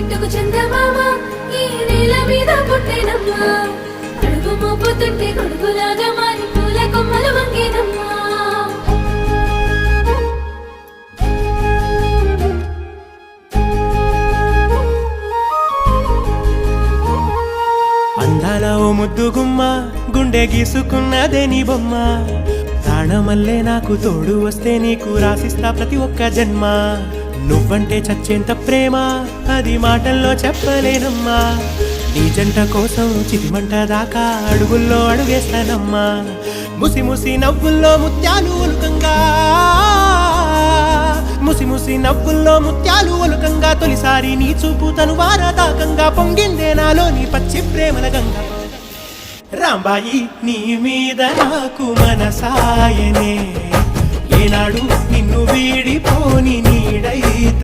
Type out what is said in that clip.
బిట్టుకు చందమామ ఈ నేల మీద పుట్టేనమ్మా అడుగు మోపుతుంటే కొడుకులాగా మారి పూల కొమ్మలు వంగేనమ్మా అందాల ఓ ముద్దు గుమ్మ గుండె గీసుకున్నదే నీ బొమ్మ ప్రాణమల్లే నాకు తోడు వస్తే నీకు రాసిస్తా ప్రతి ఒక్క జన్మ నువ్వంటే చచ్చేంత ప్రేమ అది మాటల్లో చెప్పలేనమ్మా నీ జంట కోసం చిరిమంట దాకా అడుగుల్లో అడుగేస్తానమ్మా ముసి ముసి నవ్వుల్లో ముత్యాలు ఒలుకంగా ముసి ముసి నవ్వుల్లో ముత్యాలు ఒలుకంగా తొలిసారి నీ చూపు తను వారదాకంగా పొంగిందే నాలో నీ పచ్చి ప్రేమల గంగా రాంబాయి నీ మీద నాకు మనసాయనే ఏనాడు నిన్ను వీడిపోని నీడై